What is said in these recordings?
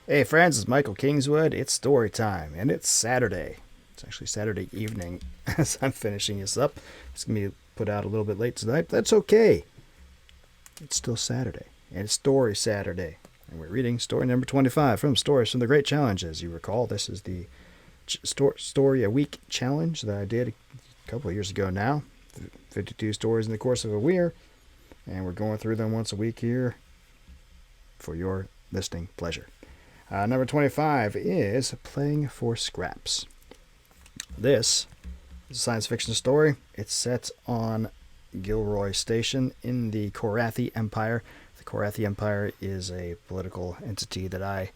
Hey friends, it's Michael Kingswood. It's story time, and it's Saturday. It's actually Saturday evening as I'm finishing this up. It's going to be put out a little bit late tonight, but that's okay. It's still Saturday, and it's Story Saturday. And we're reading story number 25 from Stories from the Great Challenge. As you recall, this is the Story a Week challenge that I did a couple of years ago now. 52 stories in the course of a year, and we're going through them once a week here for your listening pleasure. Number 25 is Playing for Scraps. This is a science fiction story. It's set on Gilroy Station in the Korathi Empire. The Korathi Empire is a political entity that I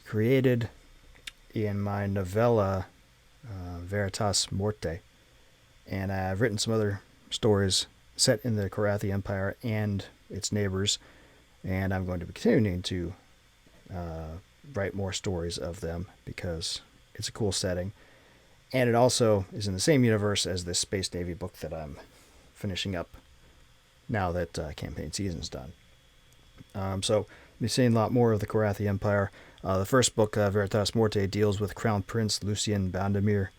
created in my novella Veritas Morte. And I've written some other stories set in the Korathi Empire and its neighbors. And I'm going to be continuing to write more stories of them because it's a cool setting. And it also is in the same universe as this Space Navy book that I'm finishing up now that campaign season's done. So we'll be seeing a lot more of the Korathi Empire. The first book, Veritas Morte, deals with Crown Prince Lucien Bandemir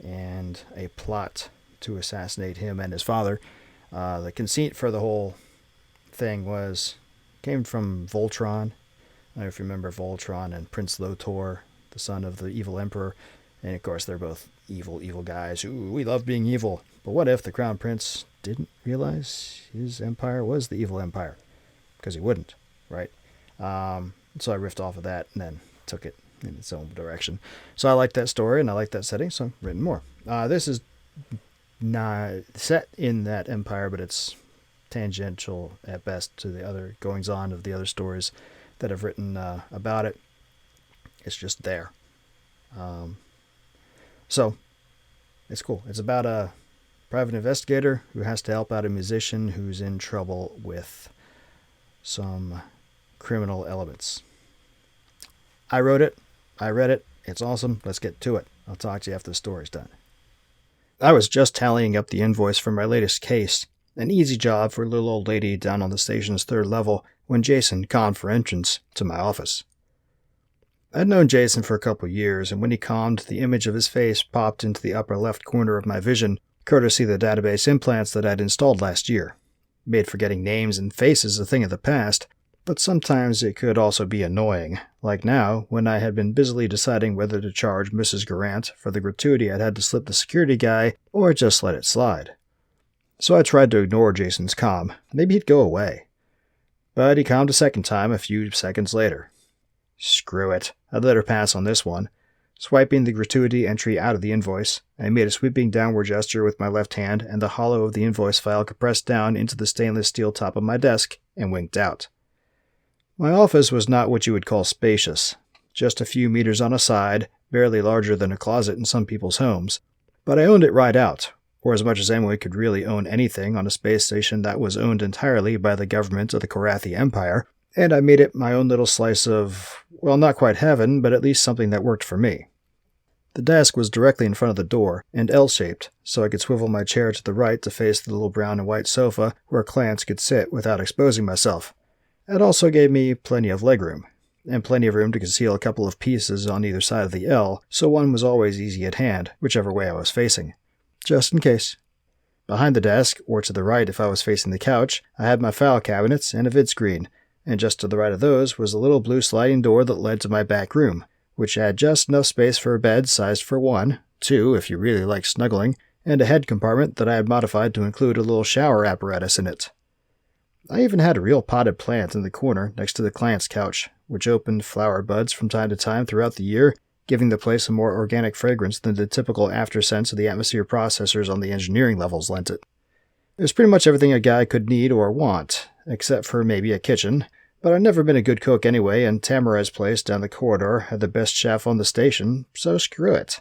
and a plot to assassinate him and his father. The conceit for the whole thing came from Voltron. I don't know if you remember Voltron and Prince Lotor, the son of the evil emperor. And of course, they're both evil guys. Ooh, we love being evil. But what if the crown prince didn't realize his empire was the evil empire? Because he wouldn't, right? So I riffed off of that and then took it in its own direction. So I like that story and I like that setting, so I've written more. This is not set in that empire, but it's tangential at best to the other goings-on of the other stories that I've written about it. It's just there. So it's cool. It's about a private investigator who has to help out a musician who's in trouble with some criminal elements. I wrote it. I read it. It's awesome. Let's get to it. I'll talk to you after the story's done. I was just tallying up the invoice for my latest case, an easy job for a little old lady down on the station's third level, when Jason conned for entrance to my office. I'd known Jason for a couple years, and when he conned, the image of his face popped into the upper left corner of my vision, courtesy of the database implants that I'd installed last year. Made forgetting names and faces a thing of the past, but sometimes it could also be annoying, like now, when I had been busily deciding whether to charge Mrs. Garant for the gratuity I'd had to slip the security guy, or just let it slide. So I tried to ignore Jason's comm. Maybe he'd go away. But he commed a second time a few seconds later. Screw it. I'd let her pass on this one. Swiping the gratuity entry out of the invoice, I made a sweeping downward gesture with my left hand, and the hollow of the invoice file compressed down into the stainless steel top of my desk and winked out. My office was not what you would call spacious. Just a few meters on a side, barely larger than a closet in some people's homes. But I owned it right out, or as much as anyone could really own anything on a space station that was owned entirely by the government of the Korathi Empire, and I made it my own little slice of, well, not quite heaven, but at least something that worked for me. The desk was directly in front of the door, and L-shaped, so I could swivel my chair to the right to face the little brown and white sofa where clients could sit without exposing myself. It also gave me plenty of legroom, and plenty of room to conceal a couple of pieces on either side of the L, so one was always easy at hand, whichever way I was facing. Just in case. Behind the desk, or to the right if I was facing the couch, I had my file cabinets and a vid screen, and just to the right of those was a little blue sliding door that led to my back room, which had just enough space for a bed sized for one, two if you really like snuggling, and a head compartment that I had modified to include a little shower apparatus in it. I even had a real potted plant in the corner next to the client's couch, which opened flower buds from time to time throughout the year, giving the place a more organic fragrance than the typical aftersense of the atmosphere processors on the engineering levels lent it. It was pretty much everything a guy could need or want, except for maybe a kitchen, but I'd never been a good cook anyway, and Tamarai's place down the corridor had the best chef on the station, so screw it.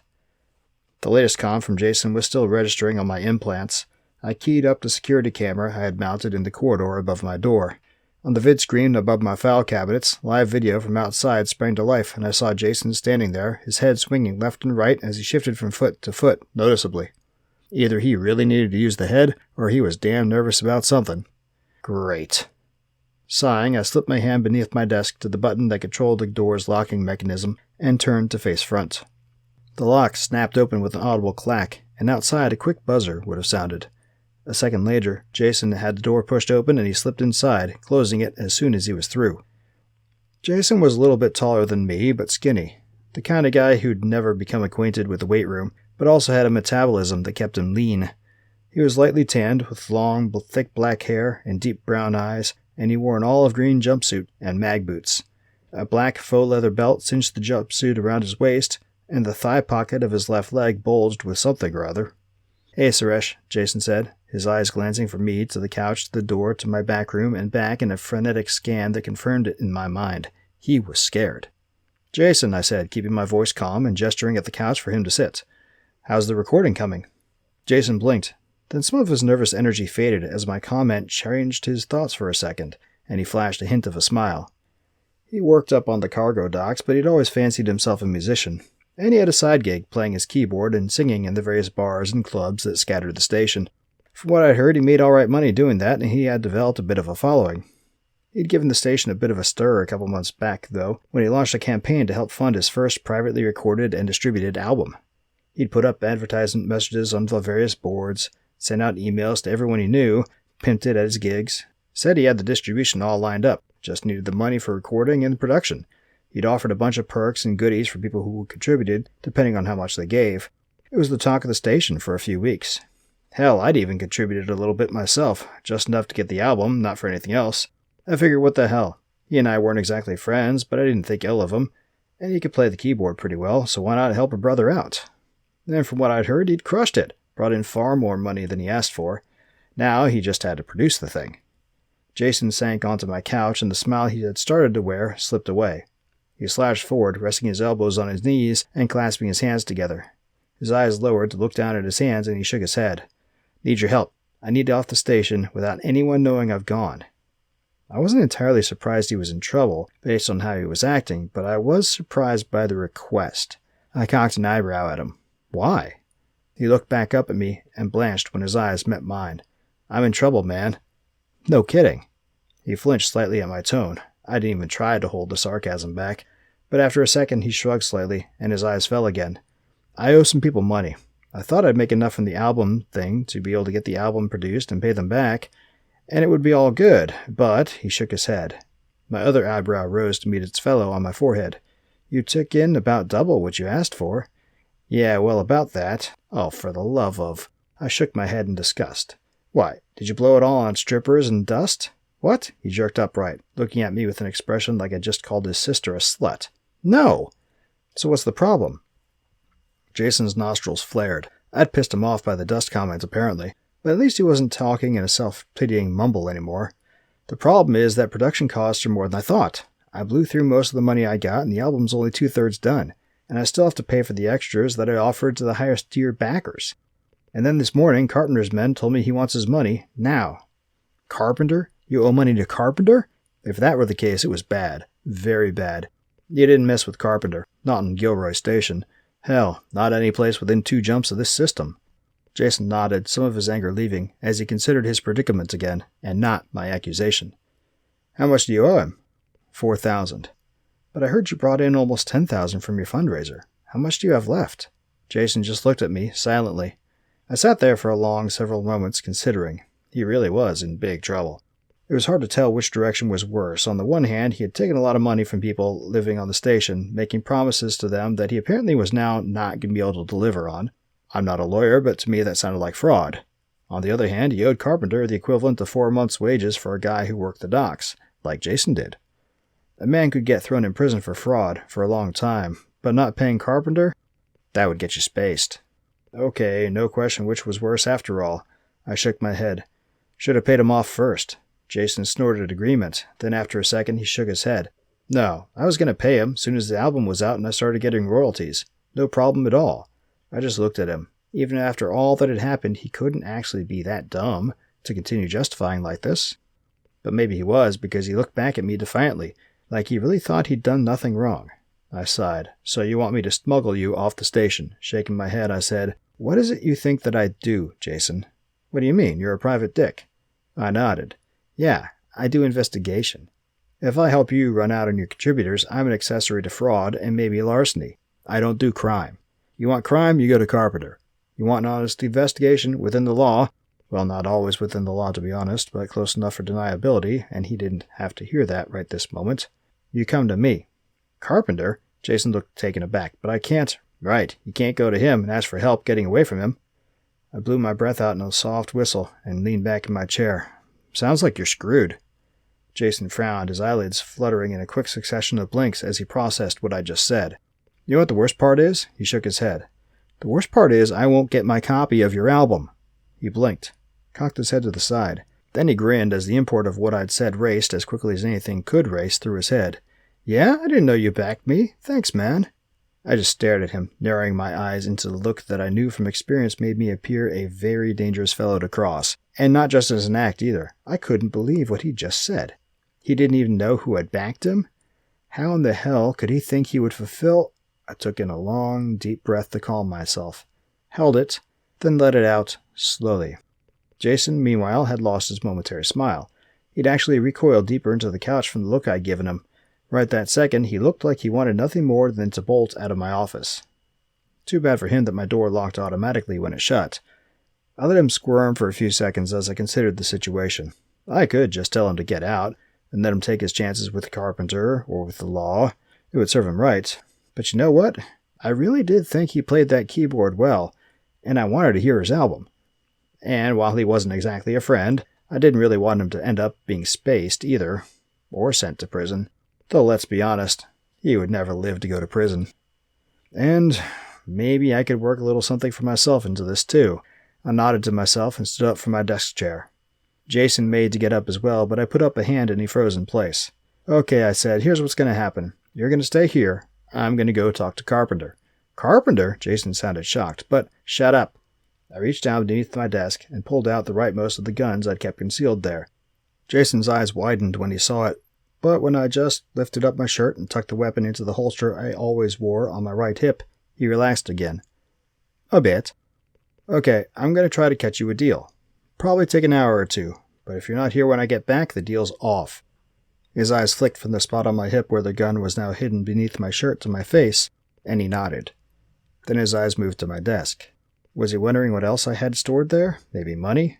The latest comm from Jason was still registering on my implants. I keyed up the security camera I had mounted in the corridor above my door. On the vid screen above my file cabinets, live video from outside sprang to life, and I saw Jason standing there, his head swinging left and right as he shifted from foot to foot, noticeably. Either he really needed to use the head, or he was damn nervous about something. Great. Sighing, I slipped my hand beneath my desk to the button that controlled the door's locking mechanism and turned to face front. The lock snapped open with an audible clack, and outside a quick buzzer would have sounded. A second later, Jason had the door pushed open and he slipped inside, closing it as soon as he was through. Jason was a little bit taller than me, but skinny. The kind of guy who'd never become acquainted with the weight room, but also had a metabolism that kept him lean. He was lightly tanned, with long, thick black hair and deep brown eyes, and he wore an olive green jumpsuit and mag boots. A black faux leather belt cinched the jumpsuit around his waist, and the thigh pocket of his left leg bulged with something or other. "Hey, Suresh," Jason said, his eyes glancing from me to the couch to the door to my back room and back in a frenetic scan that confirmed it in my mind. He was scared. "Jason," I said, keeping my voice calm and gesturing at the couch for him to sit. "How's the recording coming?" Jason blinked. Then some of his nervous energy faded as my comment changed his thoughts for a second, and he flashed a hint of a smile. He worked up on the cargo docks, but he'd always fancied himself a musician, and he had a side gig playing his keyboard and singing in the various bars and clubs that scattered the station. From what I'd heard, he made all right money doing that, and he had developed a bit of a following. He'd given the station a bit of a stir a couple months back, though, when he launched a campaign to help fund his first privately recorded and distributed album. He'd put up advertisement messages on the various boards, sent out emails to everyone he knew, pimped it at his gigs, said he had the distribution all lined up, just needed the money for recording and production. He'd offered a bunch of perks and goodies for people who contributed, depending on how much they gave. It was the talk of the station for a few weeks. Hell, I'd even contributed a little bit myself, just enough to get the album, not for anything else. I figured, what the hell? He and I weren't exactly friends, but I didn't think ill of him, and he could play the keyboard pretty well, so why not help a brother out? And from what I'd heard, he'd crushed it, brought in far more money than he asked for. Now he just had to produce the thing. Jason sank onto my couch, and the smile he had started to wear slipped away. He slouched forward, resting his elbows on his knees and clasping his hands together. His eyes lowered to look down at his hands, and he shook his head. "Need your help. I need off the station without anyone knowing I've gone." I wasn't entirely surprised he was in trouble, based on how he was acting, but I was surprised by the request. I cocked an eyebrow at him. "Why?" He looked back up at me and blanched when his eyes met mine. "I'm in trouble, man." "No kidding." He flinched slightly at my tone. I didn't even try to hold the sarcasm back, but after a second he shrugged slightly, and his eyes fell again. "I owe some people money. I thought I'd make enough from the album thing to be able to get the album produced and pay them back, and it would be all good, but—" he shook his head. My other eyebrow rose to meet its fellow on my forehead. "You took in about double what you asked for." "Yeah, well, about that." "Oh, for the love of—" I shook my head in disgust. "Why, did you blow it all on strippers and dust?" "What?" He jerked upright, looking at me with an expression like I'd just called his sister a slut. "No!" "So what's the problem?" Jason's nostrils flared. I'd pissed him off by the dust comment, apparently, but at least he wasn't talking in a self-pitying mumble anymore. "The problem is that production costs are more than I thought. I blew through most of the money I got, and the album's only 2/3 done, and I still have to pay for the extras that I offered to the highest tier backers. And then this morning, Carpenter's men told me he wants his money now." "Carpenter? You owe money to Carpenter?" If that were the case, it was bad. Very bad. You didn't mess with Carpenter. Not in Gilroy Station. Hell, not any place within 2 jumps of this system. Jason nodded, some of his anger leaving, as he considered his predicament again, and not my accusation. "How much do you owe him?" $4,000. "But I heard you brought in almost $10,000 from your fundraiser. How much do you have left?" Jason just looked at me, silently. I sat there for a long several moments, considering. He really was in big trouble. It was hard to tell which direction was worse. On the one hand, he had taken a lot of money from people living on the station, making promises to them that he apparently was now not going to be able to deliver on. I'm not a lawyer, but to me that sounded like fraud. On the other hand, he owed Carpenter the equivalent of 4 months' wages for a guy who worked the docks, like Jason did. A man could get thrown in prison for fraud for a long time, but not paying Carpenter? That would get you spaced. Okay, no question which was worse after all. I shook my head. Should have paid him off first. Jason snorted agreement. Then after a second, he shook his head. "No, I was going to pay him soon as the album was out and I started getting royalties. No problem at all." I just looked at him. Even after all that had happened, he couldn't actually be that dumb to continue justifying like this. But maybe he was, because he looked back at me defiantly, like he really thought he'd done nothing wrong. I sighed. "So you want me to smuggle you off the station?" Shaking my head, I said, "What is it you think that I'd do, Jason?" "What do you mean? You're a private dick." I nodded. "Yeah, I do investigation. If I help you run out on your contributors, I'm an accessory to fraud and maybe larceny. I don't do crime. You want crime, you go to Carpenter. You want an honest investigation within the law, well, not always within the law to be honest, but close enough for deniability, and he didn't have to hear that right this moment. You come to me. Carpenter? Jason looked taken aback. But I can't. Right, you can't go to him and ask for help getting away from him. I blew my breath out in a soft whistle and leaned back in my chair. Sounds like you're screwed. Jason frowned, his eyelids fluttering in a quick succession of blinks as he processed what I just said. You know what the worst part is? He shook his head. The worst part is I won't get my copy of your album. He blinked, cocked his head to the side. Then he grinned as the import of what I'd said raced as quickly as anything could race through his head. Yeah, I didn't know you backed me. Thanks, man. I just stared at him, narrowing my eyes into the look that I knew from experience made me appear a very dangerous fellow to cross. And not just as an act either. I couldn't believe what he just said. He didn't even know who had backed him? How in the hell could he think he would fulfill... I took in a long, deep breath to calm myself, held it, then let it out slowly. Jason, meanwhile, had lost his momentary smile. He'd actually recoiled deeper into the couch from the look I'd given him. Right that second, he looked like he wanted nothing more than to bolt out of my office. Too bad for him that my door locked automatically when it shut. I let him squirm for a few seconds as I considered the situation. I could just tell him to get out, and let him take his chances with Carpenter or with the law. It would serve him right. But you know what? I really did think he played that keyboard well, and I wanted to hear his album. And while he wasn't exactly a friend, I didn't really want him to end up being spaced either, or sent to prison. Though let's be honest, he would never live to go to prison. And maybe I could work a little something for myself into this too. I nodded to myself and stood up from my desk chair. Jason made to get up as well, but I put up a hand and he froze in place. Okay, I said, here's what's going to happen. You're going to stay here. I'm going to go talk to Carpenter. Carpenter? Jason sounded shocked, but shut up. I reached down beneath my desk and pulled out the rightmost of the guns I'd kept concealed there. Jason's eyes widened when he saw it, but when I just lifted up my shirt and tucked the weapon into the holster I always wore on my right hip, he relaxed again. A bit. Okay, I'm going to try to catch you a deal. Probably take an hour or two, but if you're not here when I get back, the deal's off. His eyes flicked from the spot on my hip where the gun was now hidden beneath my shirt to my face, and he nodded. Then his eyes moved to my desk. Was he wondering what else I had stored there? Maybe money?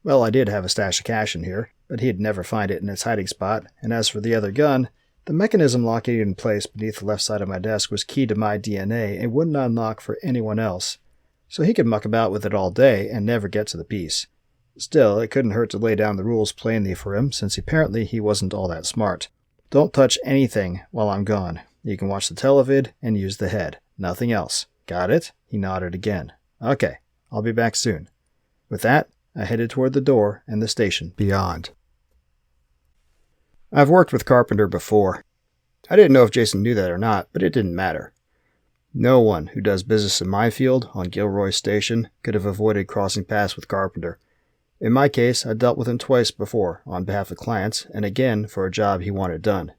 Well, I did have a stash of cash in here, but he'd never find it in its hiding spot, and as for the other gun, the mechanism locking it in place beneath the left side of my desk was key to my DNA and wouldn't unlock for anyone else, so he could muck about with it all day and never get to the piece. Still, it couldn't hurt to lay down the rules plainly for him, since apparently he wasn't all that smart. Don't touch anything while I'm gone. You can watch the televid and use the head. Nothing else. Got it? He nodded again. Okay, I'll be back soon. With that, I headed toward the door and the station beyond. I've worked with Carpenter before. I didn't know if Jason knew that or not, but it didn't matter. No one who does business in my field on Gilroy Station could have avoided crossing paths with Carpenter. In my case, I dealt with him twice before on behalf of clients, and again for a job he wanted done.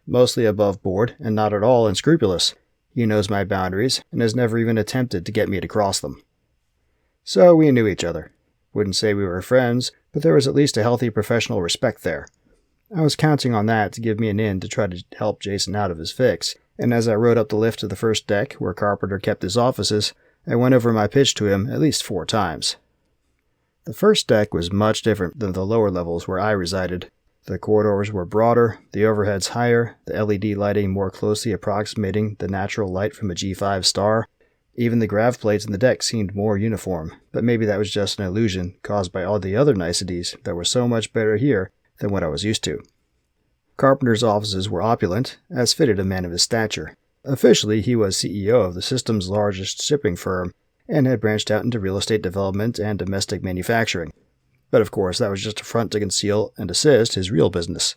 Mostly above board and not at all unscrupulous. He knows my boundaries and has never even attempted to get me to cross them. So we knew each other. Wouldn't say we were friends, but there was at least a healthy professional respect there. I was counting on that to give me an in to try to help Jason out of his fix, and as I rode up the lift to the first deck where Carpenter kept his offices, I went over my pitch to him at least 4 times. The first deck was much different than the lower levels where I resided. The corridors were broader, the overheads higher, the LED lighting more closely approximating the natural light from a G5 star. Even the grav plates in the deck seemed more uniform, but maybe that was just an illusion caused by all the other niceties that were so much better here than what I was used to. Carpenter's offices were opulent, as fitted a man of his stature. Officially, he was CEO of the system's largest shipping firm, and had branched out into real estate development and domestic manufacturing. But of course, that was just a front to conceal and assist his real business.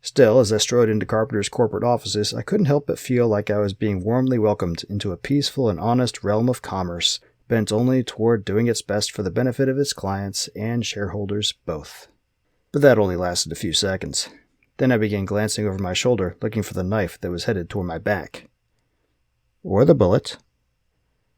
Still, as I strode into Carpenter's corporate offices, I couldn't help but feel like I was being warmly welcomed into a peaceful and honest realm of commerce, bent only toward doing its best for the benefit of its clients and shareholders both. But that only lasted a few seconds. Then I began glancing over my shoulder, looking for the knife that was headed toward my back. Or the bullet.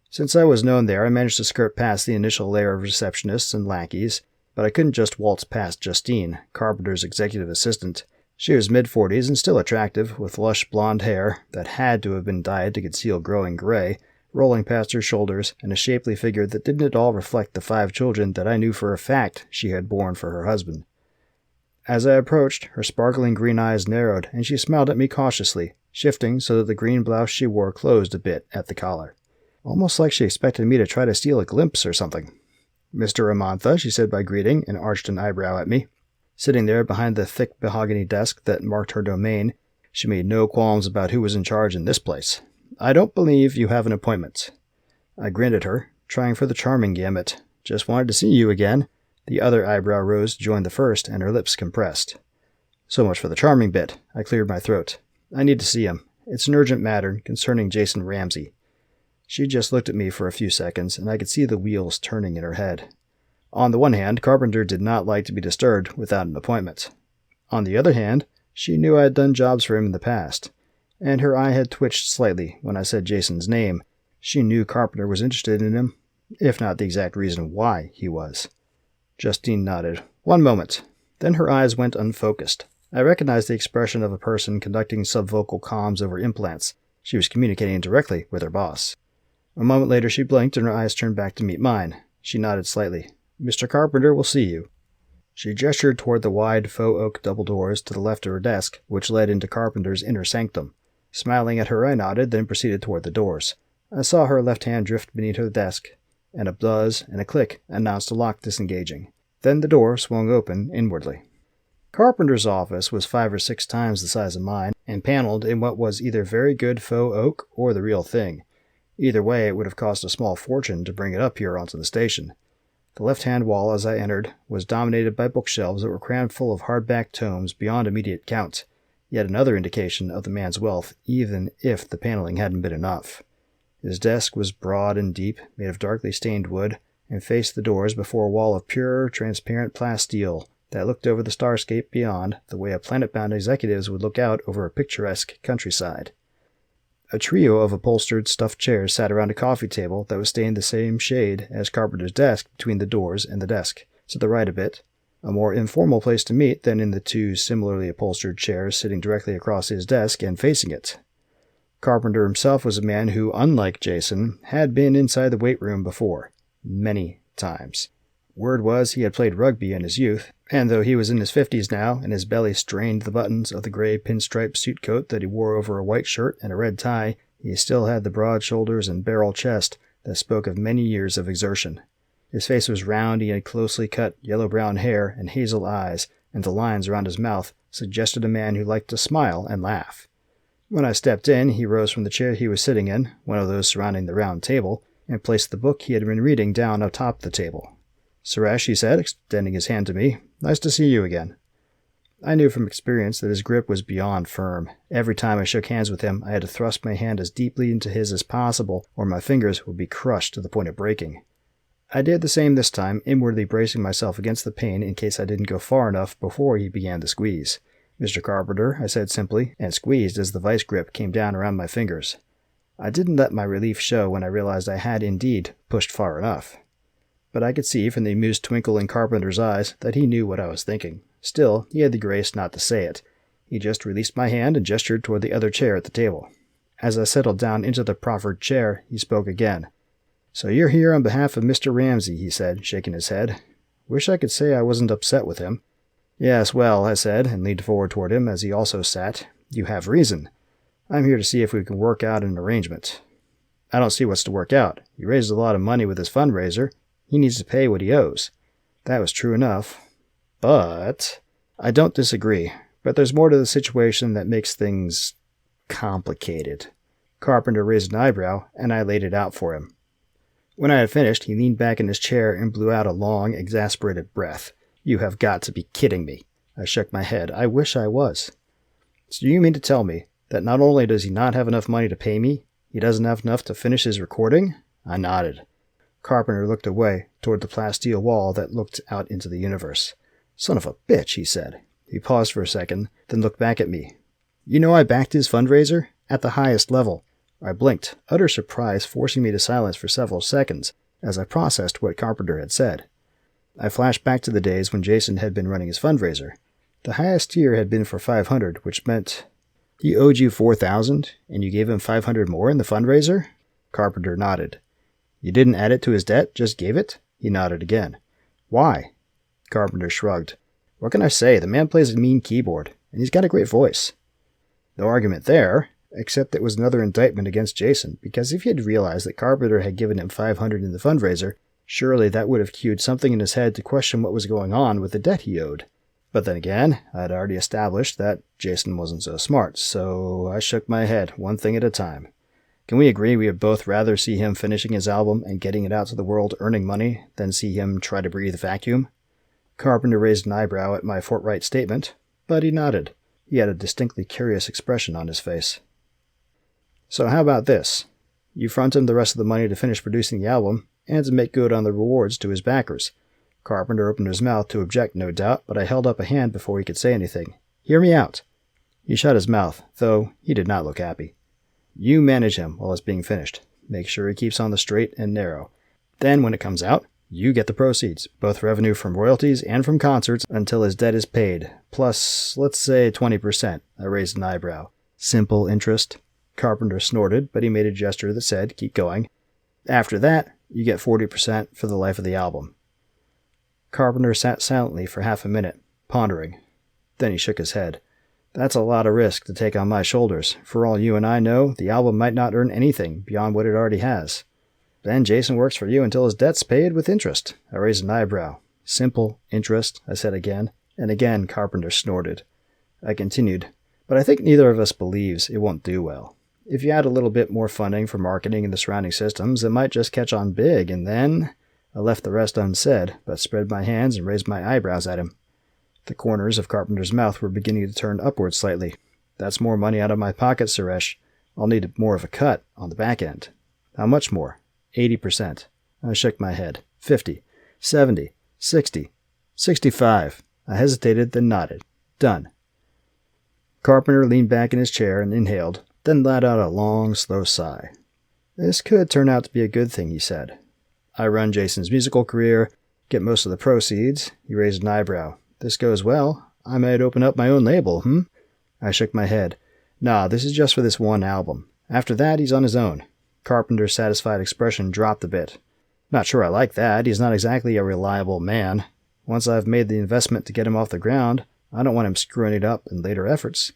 Since I was known there, I managed to skirt past the initial layer of receptionists and lackeys, but I couldn't just waltz past Justine, Carpenter's executive assistant. She was mid-40s and still attractive, with lush blonde hair that had to have been dyed to conceal growing gray, rolling past her shoulders, and a shapely figure that didn't at all reflect the 5 children that I knew for a fact she had borne for her husband. As I approached, her sparkling green eyes narrowed, and she smiled at me cautiously, shifting so that the green blouse she wore closed a bit at the collar. Almost like she expected me to try to steal a glimpse or something. "Mr. Amantha," she said by greeting, and arched an eyebrow at me. Sitting there behind the thick mahogany desk that marked her domain, she made no qualms about who was in charge in this place. "I don't believe you have an appointment." I grinned at her, trying for the charming gamut. "Just wanted to see you again." The other eyebrow rose to join the first, and her lips compressed. "So much for the charming bit." I cleared my throat. "I need to see him. It's an urgent matter concerning Jason Ramsey." She just looked at me for a few seconds, and I could see the wheels turning in her head. On the one hand, Carpenter did not like to be disturbed without an appointment. On the other hand, she knew I had done jobs for him in the past, and her eye had twitched slightly when I said Jason's name. She knew Carpenter was interested in him, if not the exact reason why he was. Justine nodded. "One moment." Then her eyes went unfocused. I recognized the expression of a person conducting subvocal comms over implants. She was communicating directly with her boss. A moment later she blinked and her eyes turned back to meet mine. She nodded slightly. "Mr. Carpenter will see you." She gestured toward the wide faux oak double doors to the left of her desk, which led into Carpenter's inner sanctum. Smiling at her, I nodded, then proceeded toward the doors. I saw her left hand drift beneath her desk, and a buzz and a click announced a lock disengaging. Then the door swung open inwardly. Carpenter's office was 5 or 6 times the size of mine, and paneled in what was either very good faux oak or the real thing. Either way, it would have cost a small fortune to bring it up here onto the station. The left-hand wall, as I entered, was dominated by bookshelves that were crammed full of hardback tomes beyond immediate count, yet another indication of the man's wealth, even if the paneling hadn't been enough. His desk was broad and deep, made of darkly stained wood, and faced the doors before a wall of pure, transparent plasteel that looked over the starscape beyond the way a planet-bound executives would look out over a picturesque countryside. A trio of upholstered stuffed chairs sat around a coffee table that was stained the same shade as Carpenter's desk between the doors and the desk, to the right a bit, a more informal place to meet than in the 2 similarly upholstered chairs sitting directly across his desk and facing it. Carpenter himself was a man who, unlike Jason, had been inside the weight room before, many times. Word was he had played rugby in his youth, and though he was in his 50s now and his belly strained the buttons of the gray pinstripe suit coat that he wore over a white shirt and a red tie, he still had the broad shoulders and barrel chest that spoke of many years of exertion. His face was round, he had closely cut yellow-brown hair and hazel eyes, and the lines around his mouth suggested a man who liked to smile and laugh. When I stepped in, he rose from the chair he was sitting in, one of those surrounding the round table, and placed the book he had been reading down atop the table. "Suresh," he said, extending his hand to me, "nice to see you again." I knew from experience that his grip was beyond firm. Every time I shook hands with him, I had to thrust my hand as deeply into his as possible, or my fingers would be crushed to the point of breaking. I did the same this time, inwardly bracing myself against the pain in case I didn't go far enough before he began to squeeze. "Mr. Carpenter," I said simply, and squeezed as the vice grip came down around my fingers. I didn't let my relief show when I realized I had indeed pushed far enough. But I could see from the amused twinkle in Carpenter's eyes that he knew what I was thinking. Still, he had the grace not to say it. He just released my hand and gestured toward the other chair at the table. As I settled down into the proffered chair, he spoke again. "So you're here on behalf of Mr. Ramsey," he said, shaking his head. "Wish I could say I wasn't upset with him." "Yes, well," I said, and leaned forward toward him as he also sat. "You have reason. I'm here to see if we can work out an arrangement." "I don't see what's to work out. He raised a lot of money with his fundraiser. He needs to pay what he owes." That was true enough. But I don't disagree, but there's more to the situation that makes things complicated. Carpenter raised an eyebrow, and I laid it out for him. When I had finished, he leaned back in his chair and blew out a long, exasperated breath. "You have got to be kidding me." I shook my head. "I wish I was." "So you mean to tell me that not only does he not have enough money to pay me, he doesn't have enough to finish his recording?" I nodded. Carpenter looked away toward the plasteel wall that looked out into the universe. "Son of a bitch," he said. He paused for a second, then looked back at me. "You know I backed his fundraiser? At the highest level." I blinked, utter surprise forcing me to silence for several seconds as I processed what Carpenter had said. I flashed back to the days when Jason had been running his fundraiser. The highest tier had been for $500, which meant he owed you $4,000, and you gave him $500 more in the fundraiser? Carpenter nodded. You didn't add it to his debt, just gave it? He nodded again. Why? Carpenter shrugged. What can I say? The man plays a mean keyboard, and he's got a great voice. No argument there, except it was another indictment against Jason, because if he had realized that Carpenter had given him $500 in the fundraiser, surely that would have cued something in his head to question what was going on with the debt he owed. But then again, I'd already established that Jason wasn't so smart, so I shook my head, one thing at a time. Can we agree we would both rather see him finishing his album and getting it out to the world earning money than see him try to breathe vacuum? Carpenter raised an eyebrow at my forthright statement, but he nodded. He had a distinctly curious expression on his face. So how about this? You front him the rest of the money to finish producing the album, and to make good on the rewards to his backers. Carpenter opened his mouth to object, no doubt, but I held up a hand before he could say anything. Hear me out. He shut his mouth, though he did not look happy. You manage him while it's being finished. Make sure he keeps on the straight and narrow. Then, when it comes out, you get the proceeds, both revenue from royalties and from concerts, until his debt is paid, plus, let's say, 20%. I raised an eyebrow. Simple interest. Carpenter snorted, but he made a gesture that said, keep going. After that, you get 40% for the life of the album. Carpenter sat silently for half a minute, pondering. Then he shook his head. That's a lot of risk to take on my shoulders. For all you and I know, the album might not earn anything beyond what it already has. Then Jason works for you until his debt's paid with interest. I raised an eyebrow. Simple interest, I said again, and again Carpenter snorted. I continued, but I think neither of us believes it won't do well. If you add a little bit more funding for marketing in the surrounding systems, it might just catch on big, and then... I left the rest unsaid, but spread my hands and raised my eyebrows at him. The corners of Carpenter's mouth were beginning to turn upward slightly. That's more money out of my pocket, Suresh. I'll need more of a cut on the back end. How much more? 80%. I shook my head. 50. 70. 60. 65. I hesitated, then nodded. Done. Carpenter leaned back in his chair and inhaled, then let out a long, slow sigh. This could turn out to be a good thing, he said. I run Jason's musical career, get most of the proceeds. He raised an eyebrow. This goes well. I might open up my own label, I shook my head. Nah, this is just for this one album. After that, he's on his own. Carpenter's satisfied expression dropped a bit. Not sure I like that. He's not exactly a reliable man. Once I've made the investment to get him off the ground, I don't want him screwing it up in later efforts.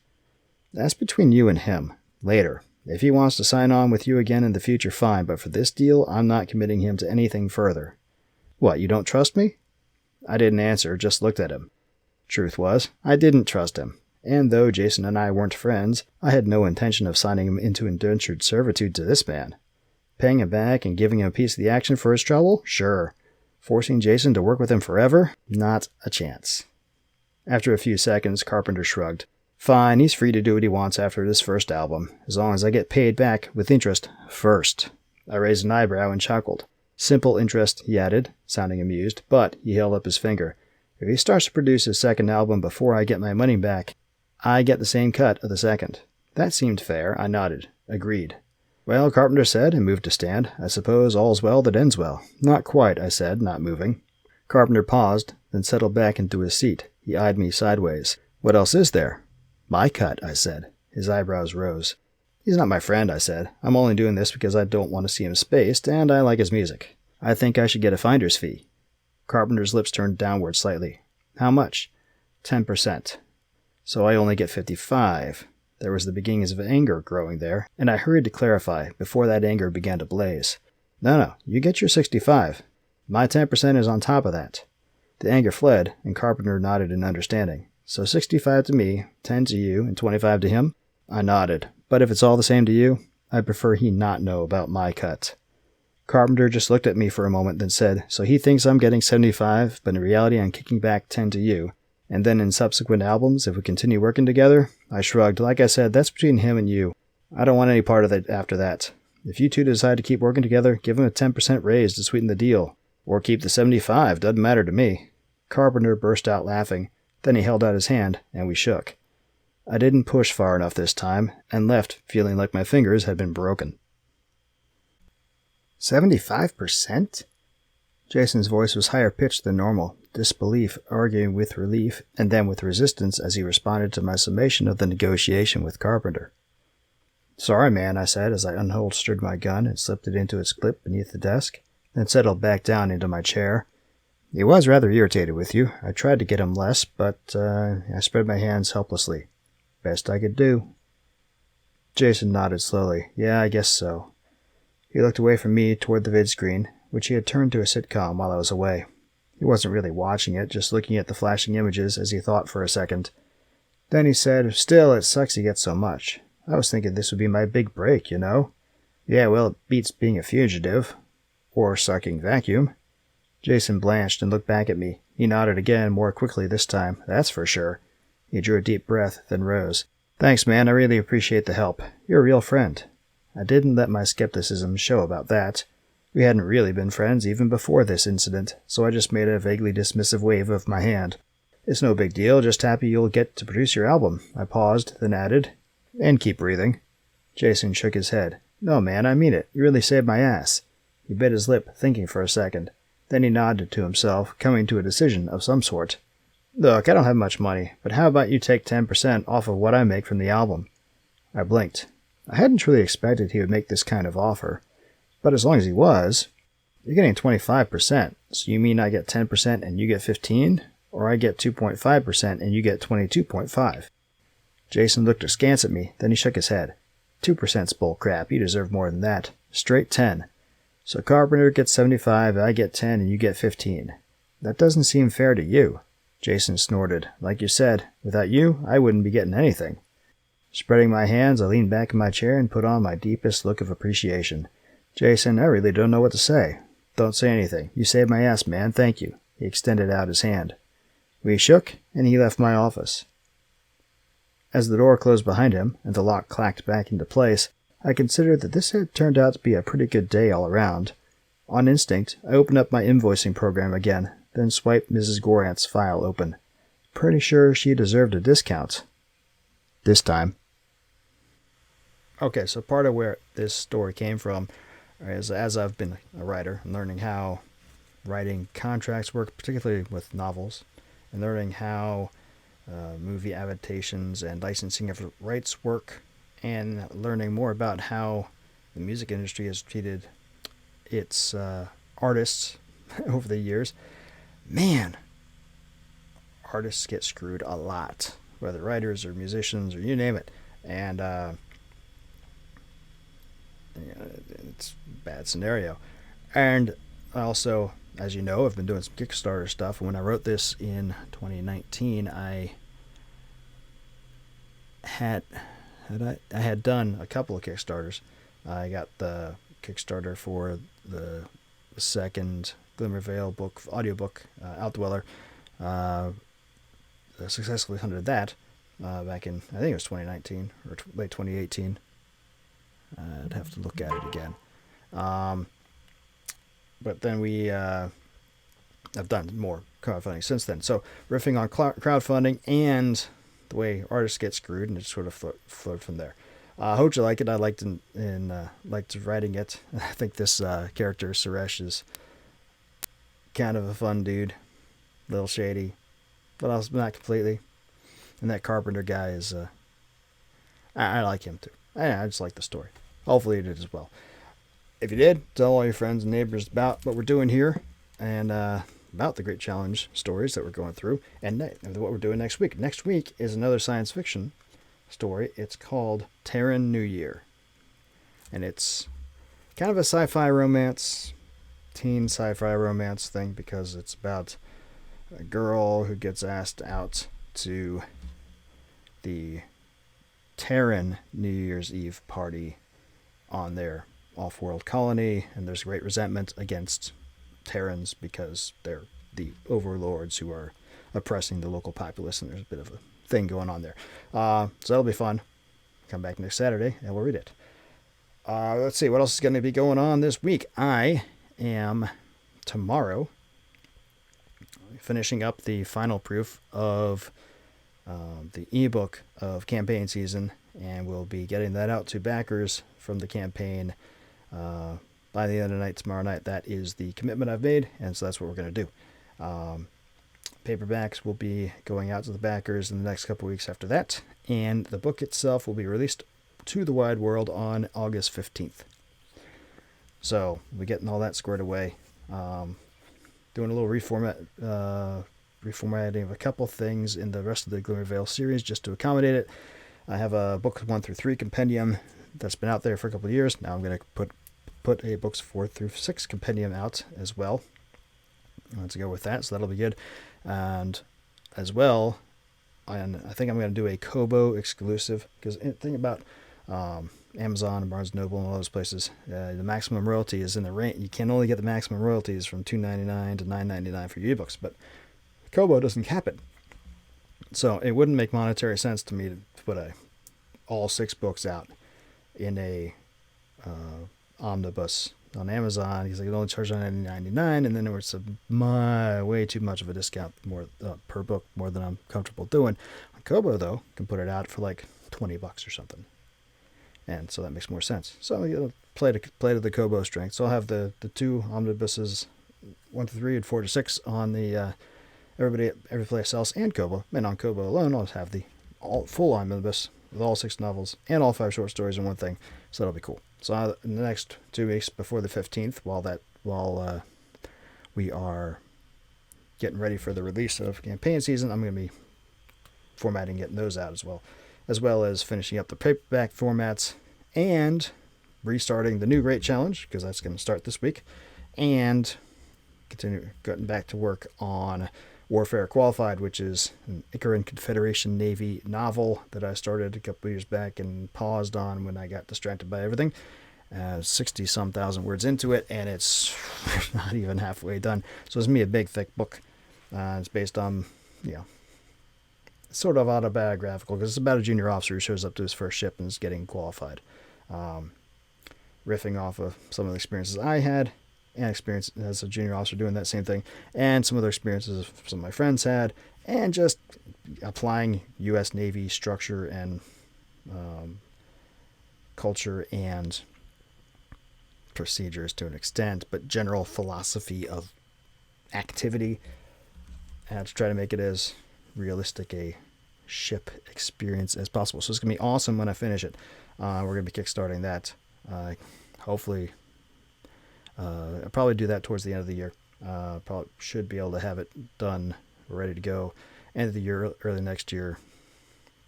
That's between you and him. Later. If he wants to sign on with you again in the future, fine, but for this deal, I'm not committing him to anything further. What, you don't trust me? I didn't answer, just looked at him. Truth was, I didn't trust him, and though Jason and I weren't friends, I had no intention of signing him into indentured servitude to this man. Paying him back and giving him a piece of the action for his trouble? Sure. Forcing Jason to work with him forever? Not a chance. After a few seconds, Carpenter shrugged. Fine, he's free to do what he wants after this first album, as long as I get paid back with interest first. I raised an eyebrow and chuckled. Simple interest, he added, sounding amused, but he held up his finger. If he starts to produce his second album before I get my money back, I get the same cut of the second. That seemed fair. I nodded. Agreed. Well, Carpenter said, and moved to stand. I suppose all's well that ends well. Not quite, I said, not moving. Carpenter paused, then settled back into his seat. He eyed me sideways. What else is there? My cut, I said. His eyebrows rose. He's not my friend, I said. I'm only doing this because I don't want to see him spaced, and I like his music. I think I should get a finder's fee. Carpenter's lips turned downward slightly. How much? 10%. So I only get 55. There was the beginnings of anger growing there, and I hurried to clarify before that anger began to blaze. No, you get your 65. My 10% is on top of that. The anger fled, and Carpenter nodded in understanding. So 65 to me, 10 to you, and 25 to him? I nodded. But if it's all the same to you, I'd prefer he not know about my cut. Carpenter just looked at me for a moment, then said, so he thinks I'm getting 75, but in reality I'm kicking back 10 to you. And then in subsequent albums, if we continue working together? I shrugged. Like I said, that's between him and you. I don't want any part of it after that. If you two decide to keep working together, give him a 10% raise to sweeten the deal. Or keep the 75, doesn't matter to me. Carpenter burst out laughing. Then he held out his hand, and we shook. I didn't push far enough this time, and left feeling like my fingers had been broken. 75%? Jason's voice was higher pitched than normal, disbelief arguing with relief and then with resistance as he responded to my summation of the negotiation with Carpenter. "Sorry, man," I said as I unholstered my gun and slipped it into its clip beneath the desk, then settled back down into my chair. "He was rather irritated with you. I tried to get him less, but I spread my hands helplessly. Best I could do." Jason nodded slowly. "Yeah, I guess so." He looked away from me toward the vidscreen, which he had turned to a sitcom while I was away. He wasn't really watching it, just looking at the flashing images as he thought for a second. Then he said, "Still, it sucks he gets so much. I was thinking this would be my big break, you know?" "Yeah, well, it beats being a fugitive. Or sucking vacuum." Jason blanched and looked back at me. He nodded again, more quickly this time, that's for sure. He drew a deep breath, then rose. "Thanks, man. I really appreciate the help. You're a real friend." I didn't let my skepticism show about that. We hadn't really been friends even before this incident, so I just made a vaguely dismissive wave of my hand. "It's no big deal, just happy you'll get to produce your album." I paused, then added, "And keep breathing." Jason shook his head. "No, man, I mean it. You really saved my ass." He bit his lip, thinking for a second. Then he nodded to himself, coming to a decision of some sort. "Look, I don't have much money, but how about you take 10% off of what I make from the album?" I blinked. I hadn't truly expected he would make this kind of offer. But as long as he was, "You're getting 25%, so you mean I get 10% and you get 15? Or I get 2.5% and you get 22.5? Jason looked askance at me, then he shook his head. 2%'s bull crap. You deserve more than that. Straight 10. So Carpenter gets 75, I get 10, and you get 15. That doesn't seem fair to you." Jason snorted. "Like you said, without you, I wouldn't be getting anything." Spreading my hands, I leaned back in my chair and put on my deepest look of appreciation. "Jason, I really don't know what to say." "Don't say anything. You saved my ass, man. Thank you." He extended out his hand. We shook, and he left my office. As the door closed behind him, and the lock clacked back into place, I considered that this had turned out to be a pretty good day all around. On instinct, I opened up my invoicing program again, then swiped Mrs. Gorant's file open. Pretty sure she deserved a discount. This time. Okay, so part of where this story came from is as I've been a writer and learning how writing contracts work, particularly with novels, and learning how movie adaptations and licensing of rights work, and learning more about how the music industry has treated its artists over the years. Man, artists get screwed a lot, whether writers or musicians or you name it. And it's a bad scenario. And also, as you know, I've been doing some Kickstarter stuff. And when I wrote this in 2019, I had done a couple of Kickstarters. I got the Kickstarter for the second Glimmervale book, audiobook, Outdweller. Successfully funded that back in, I think it was 2019 or late 2018. I'd have to look at it again. But then I've done more crowdfunding since then. So riffing on crowdfunding and the way artists get screwed, and it sort of flowed from there. I hope you like it. I liked liked writing it. I think this character, Suresh, is kind of a fun dude. A little shady, but also not completely. And that Carpenter guy is, I like him too. I just like the story. Hopefully you did as well. If you did, tell all your friends and neighbors about what we're doing here, and about the Great Challenge stories that we're going through, and what we're doing next week. Next week is another science fiction story. It's called Terran New Year. And it's kind of a sci-fi romance, teen sci-fi romance thing, because it's about a girl who gets asked out to the Terran New Year's Eve party on their off-world colony, and there's great resentment against Terrans because they're the overlords who are oppressing the local populace, and there's a bit of a thing going on there. So that'll be fun. Come back next Saturday and we'll read it. Let's see, what else is going to be going on this week? I am tomorrow finishing up the final proof of the ebook of campaign season, and we'll be getting that out to backers from the campaign by the end of the night tomorrow night. That is the commitment I've made, and so that's what we're going to do. Paperbacks will be going out to the backers in the next couple weeks after that, and the book itself will be released to the wide world on August 15th. So we're getting all that squared away. Doing a little reformatting of a couple things in the rest of the Glimmervale series just to accommodate it. I have a book 1 through 3 compendium that's been out there for a couple of years. Now I'm going to put a books 4 through 6 compendium out as well. Let's go with that, so that'll be good. And as well, I think I'm going to do a Kobo exclusive, because the thing about Amazon and Barnes & Noble and all those places, the maximum royalty is in the range. You can only get the maximum royalties from $2.99 to $9.99 for your ebooks, but Kobo doesn't cap it. So it wouldn't make monetary sense to me to put all 6 books out in a omnibus on Amazon. He's like, it only charge $9.99, and then there was way too much of a discount more per book, more than I'm comfortable doing. On Kobo, though, can put it out for like $20 or something, and so that makes more sense. So play to the Kobo strength. So I'll have the 2 omnibuses, 1 to 3 and 4 to 6 on the every place else and Kobo. And on Kobo alone, I'll have the full omnibus with all 6 novels and all 5 short stories in one thing. So that'll be cool. So in the next 2 weeks before the 15th, while we are getting ready for the release of campaign season, I'm going to be formatting, getting those out as well as finishing up the paperback formats and restarting the new Great Challenge, because that's going to start this week, and continue getting back to work on Warfare Qualified, which is an Icaran Confederation Navy novel that I started a couple years back and paused on when I got distracted by everything. 60-some thousand words into it, and it's not even halfway done. So it's going to be a big, thick book. It's based on, sort of autobiographical, because it's about a junior officer who shows up to his first ship and is getting qualified. Riffing off of some of the experiences I had, and experience as a junior officer doing that same thing, and some other experiences some of my friends had, and just applying U.S. Navy structure and culture and procedures to an extent, but general philosophy of activity, and to try to make it as realistic a ship experience as possible. So it's going to be awesome when I finish it. We're going to be kickstarting that. Hopefully, I'll probably do that towards the end of the year. Probably should be able to have it done, ready to go, end of the year, early next year,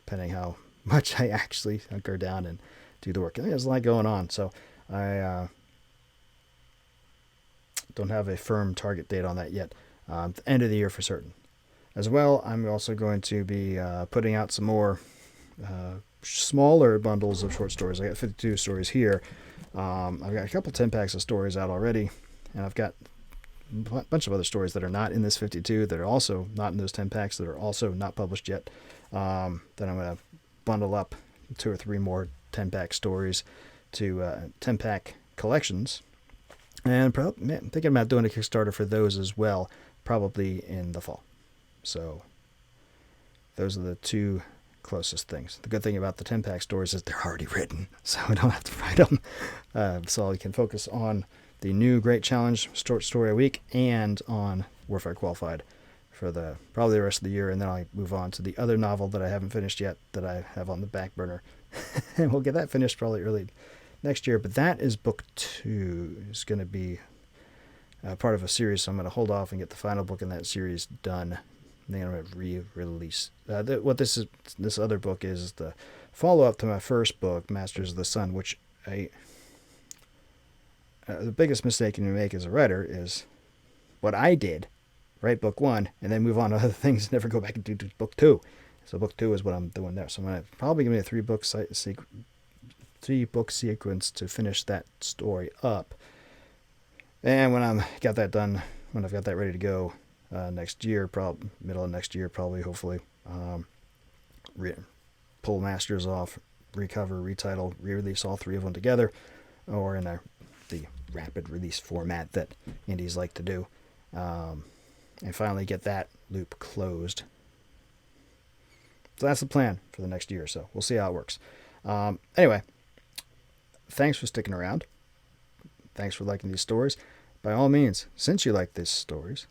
depending how much I actually hunker down and do the work. And there's a lot going on, so I don't have a firm target date on that yet. The end of the year for certain. As well, I'm also going to be putting out some more smaller bundles of short stories. I got 52 stories here. I've got a couple 10 packs of stories out already, and I've got a bunch of other stories that are not in this 52 that are also not in those 10 packs that are also not published yet. Then I'm going to bundle up 2 or 3 more 10 pack stories to 10 pack collections, and I'm thinking about doing a Kickstarter for those as well, probably in the fall. So those are the 2 closest things. The good thing about the 10 pack stories is they're already written, so I don't have to write them. So I can focus on the new Great Challenge short story a week and on Warfare Qualified for probably the rest of the year, and then I'll move on to the other novel that I haven't finished yet that I have on the back burner. And we'll get that finished probably early next year. But that is book 2. It's going to be part of a series, so I'm going to hold off and get the final book in that series done. Then I'm going to re-release. What this other book is the follow-up to my first book, Masters of the Sun, which the biggest mistake you can make as a writer is what I did, write book 1, and then move on to other things and never go back and do book 2. So book 2 is what I'm doing there. So I'm going to probably give me a 3-book sequence to finish that story up. And when I've got that done, when I've got that ready to go, next year, probably middle of next year, probably, hopefully, pull Masters off, recover, retitle, re-release all 3 of them together, or in the rapid release format that indies like to do, and finally get that loop closed. So that's the plan for the next year or so. We'll see how it works. Anyway, thanks for sticking around. thanks for liking these stories. By all means, since you like these stories,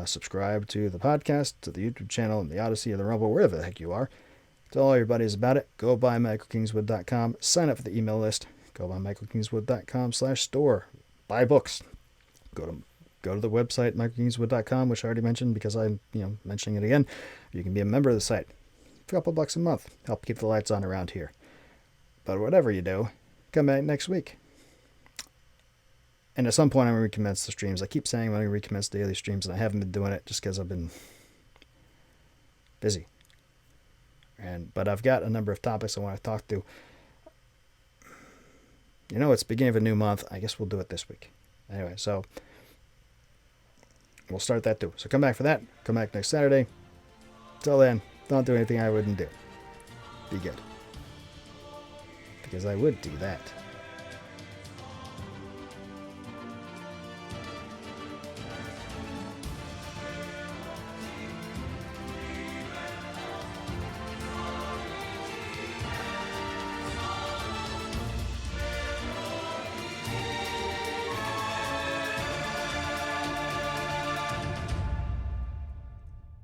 subscribe to the podcast, to the YouTube channel, and the Odyssey or the Rumble, wherever the heck you are. Tell all your buddies about it. Go by michaelkingswood.com. Sign up for the email list. Go by michaelkingswood.com/store. Buy books. Go to the website, michaelkingswood.com, which I already mentioned because I'm mentioning it again. You can be a member of the site. For a couple bucks a month. Help keep the lights on around here. But whatever you do, come back next week. And at some point I'm going to recommence the streams. I keep saying I'm going to recommence daily streams, and I haven't been doing it just because I've been busy. But I've got a number of topics I want to talk to. It's the beginning of a new month. I guess we'll do it this week. Anyway, so we'll start that too. So come back for that. Come back next Saturday. Till then, don't do anything I wouldn't do. Be good. Because I would do that.